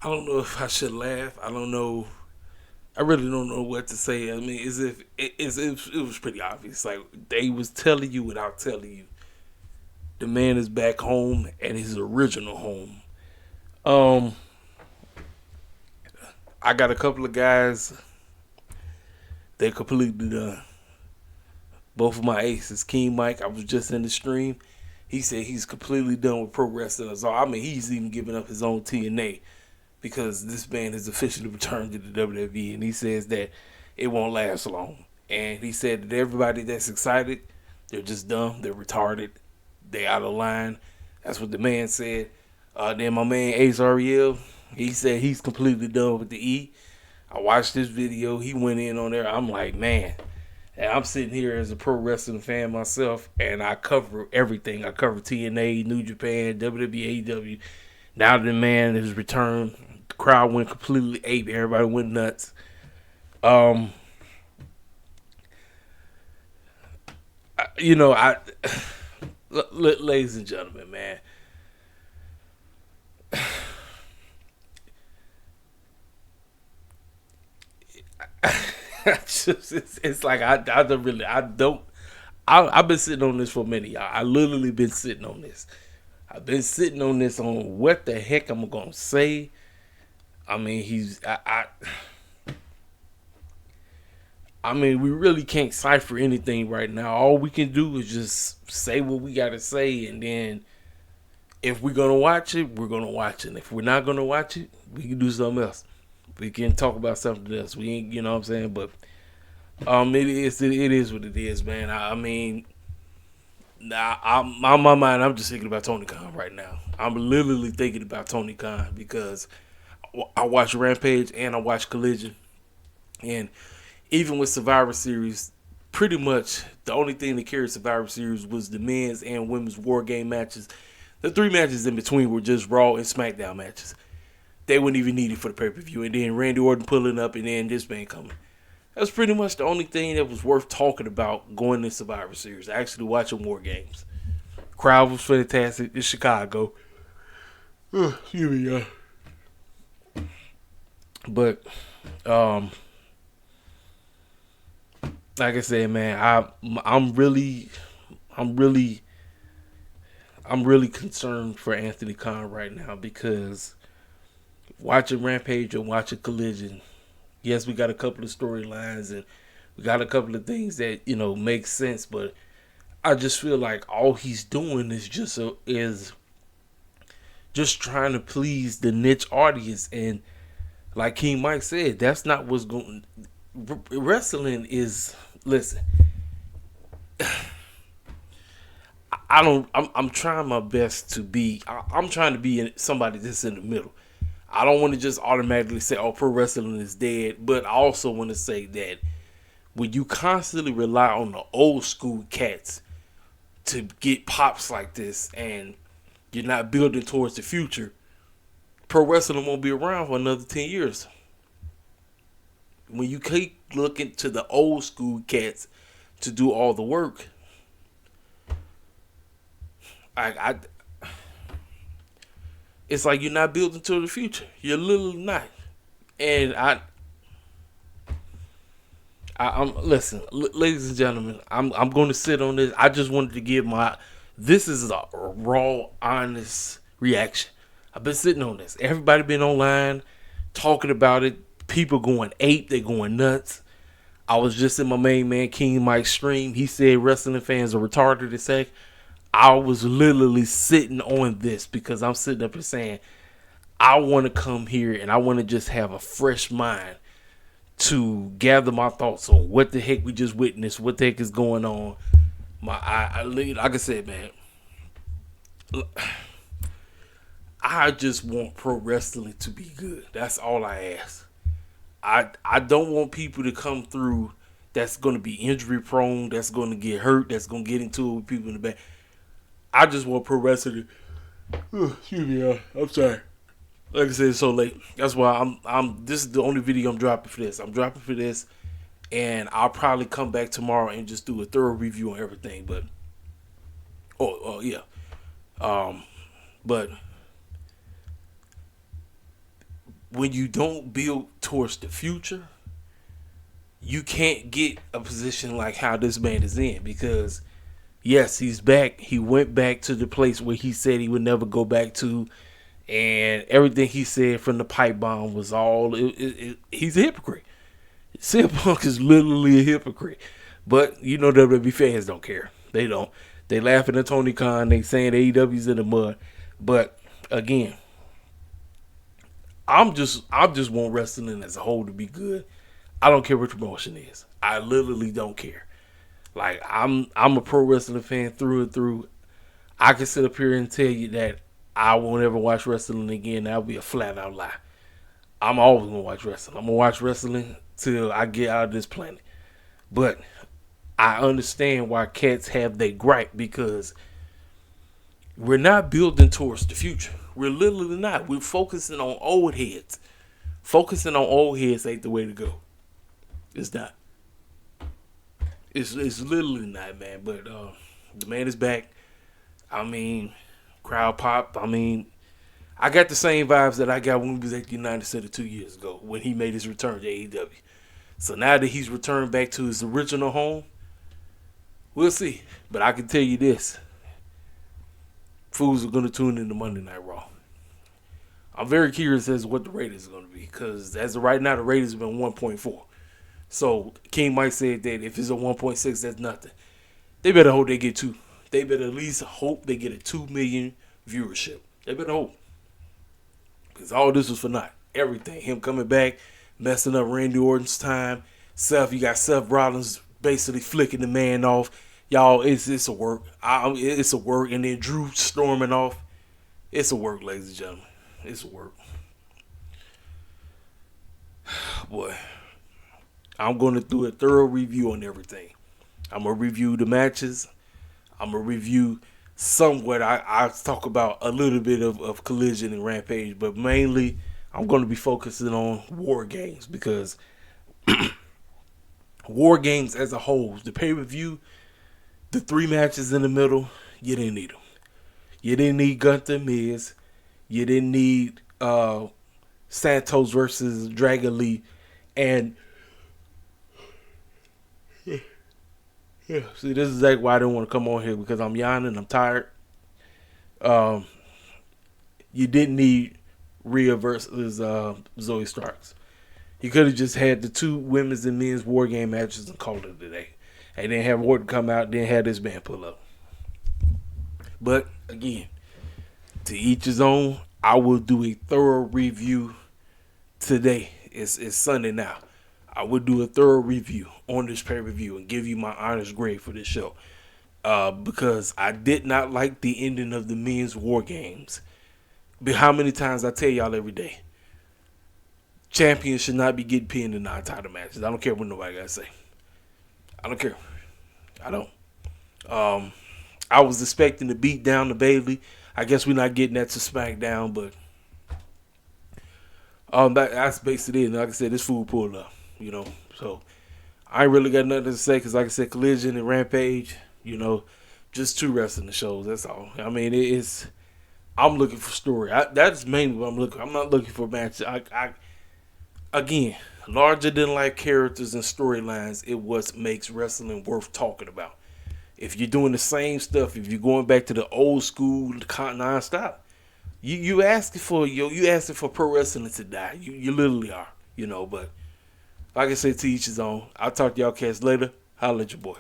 I don't know if I should laugh. I don't know. I really don't know what to say. I mean, as if it was pretty obvious. Like they was telling you without telling you. The man is back home at his original home. Um, I got a couple of guys. They completely done. Both of my aces, King Mike. I was just in the stream. He said he's completely done with pro wrestling. So I mean, he's even giving up his own TNA because this man has officially returned to the WWE, and he says that it won't last long. And he said that everybody that's excited, they're just dumb, they're retarded, they out of line. That's what the man said. Then my man Ace Ariel, he said he's completely done with the E. I watched this video. He went in on there. I'm like, man. And I'm sitting here as a pro wrestling fan myself, and I cover everything. I cover TNA, New Japan, WWE, AEW. Now the man has returned. The crowd went completely ape. Everybody went nuts. Um, you know, ladies and gentlemen, man. It's like I don't really, I don't. I've been sitting on this for a minute, y'all. I literally been sitting on this. I've been sitting on this on what the heck I'm gonna say. I mean, I mean, we really can't cipher anything right now. All we can do is just say what we gotta say, and then if we're gonna watch it, we're gonna watch it. And if we're not gonna watch it, we can do something else. We can talk about something else. We ain't, you know what I'm saying? But it is what it is, man. I mean, nah, on my mind, I'm just thinking about Tony Khan right now. I'm literally thinking about Tony Khan because I watch Rampage and I watch Collision, and even with Survivor Series, pretty much the only thing that carried Survivor Series was the men's and women's War Game matches. The three matches in between were just Raw and SmackDown matches. They weren't even needed for the pay per view, and then Randy Orton pulling up, and then this man coming. That's pretty much the only thing that was worth talking about going to Survivor Series. Actually watching War Games. Crowd was fantastic. It's Chicago. Excuse me, y'all. But um, like I said, man, I'm really, I'm really concerned for Anthony Khan right now because watching Rampage and watching Collision, yes, we got a couple of storylines and we got a couple of things that make sense, but I just feel like all he's doing is just trying to please the niche audience, and like King Mike said, that's not what's going. Wrestling is, listen. I don't. I'm trying my best to be. I'm trying to be somebody that's in the middle. I don't want to just automatically say, "Oh, pro wrestling is dead," but I also want to say that when you constantly rely on the old school cats to get pops like this, and you're not building towards the future, pro wrestling won't be around for another 10 years. When you keep looking to the old school cats to do all the work, I it's like you're not building to the future. You're literally not. And I'm listen, ladies and gentlemen. I'm going to sit on this. I just wanted to give my. This is a raw, honest reaction. I've been sitting on this. Everybody been online talking about it. People going ape. They going nuts. I was just in my main man King Mike's stream. He said wrestling fans are retarded as heck. I was literally sitting on this because I'm sitting up and saying I want to come here and I want to just have a fresh mind to gather my thoughts on what the heck we just witnessed, what the heck is going on. Like I said, man, I just want pro wrestling to be good. That's all I ask. I don't want people to come through that's going to be injury prone, that's going to get hurt, that's going to get into it with people in the back. I just want pro wrestling. Excuse me, I'm sorry. Like I said, it's so late. That's why I'm. This is the only video I'm dropping for this. I'm dropping for this, and I'll probably come back tomorrow and just do a thorough review on everything. But oh yeah. Um, but when you don't build towards the future, you can't get a position like how this man is in, because yes, he's back. He went back to the place where he said he would never go back to, and everything he said from the pipe bomb was all. He's a hypocrite. CMPunk is literally a hypocrite. But you know, WWE fans don't care. They don't. They laughing at Tony Khan. They saying AEW's in the mud. But again, I just want wrestling as a whole to be good. I don't care what the promotion is. I literally don't care. Like, I'm a pro wrestling fan through and through. I can sit up here and tell you that I won't ever watch wrestling again. That would be a flat out lie. I'm always gonna watch wrestling. I'm gonna watch wrestling till I get out of this planet. But I understand why cats have their gripe, because we're not building towards the future. We're literally not. We're focusing on old heads. Focusing on old heads ain't the way to go. It's not. It's literally not, man. But the man is back. I mean, crowd pop. I mean, I got the same vibes that I got when we was at the United Center 2 years ago when he made his return to AEW. So now that he's returned back to his original home, we'll see. But I can tell you this. Fools are going to tune into Monday Night Raw. I'm very curious as to what the ratings are going to be, because as of right now, the ratings have been 1.4. So King Mike said that if it's a 1.6, that's nothing. They better hope they get 2. They better at least hope they get a 2 million viewership. They better hope. Because all this was for naught. Everything. Him coming back, messing up Randy Orton's time. You got Seth Rollins basically flicking the man off. Y'all, it's a work. It's a work. And then Drew storming off. It's a work, ladies and gentlemen. It's a work. Boy. I'm going to do a thorough review on everything. I'm going to review the matches. I'm going to review somewhat. I talk about a little bit of Collision and Rampage, but mainly I'm going to be focusing on War Games, because War Games as a whole, the pay-per-view, the 3 matches in the middle, you didn't need them. You didn't need Gunther Miz. You didn't need Santos versus Dragon Lee. And yeah, see, this is exactly why I didn't want to come on here, because I'm yawning, I'm tired. You didn't need Rhea versus Zoe Starks. You could have just had the 2 women's and men's War Game matches and called it a day. And then have Orton come out, then have this man pull up. But again, to each his own. I will do a thorough review today. It's Sunday now. I will do a thorough review on this pay-per-view and give you my honest grade for this show. Because I did not like the ending of the men's War Games. But how many times I tell y'all every day, champions should not be getting pinned in non-title matches. I don't care what nobody got to say. I don't care. I don't. I was expecting to beat down to Bayley. I guess we're not getting that to SmackDown, but that's basically it. And like I said, this fool pulled up, So I ain't really got nothing to say, because like I said, Collision and Rampage, just 2 wrestling shows. That's all. I mean, I'm looking for story. That's mainly what I'm looking for. I'm not looking for matches. Again, larger than life characters and storylines, it what makes wrestling worth talking about. If you're doing the same stuff, if you're going back to the old school nonstop, you asking for pro wrestling to die. You literally are, But like I said, to each his own. I'll talk to y'all cats later. Holla at your boy.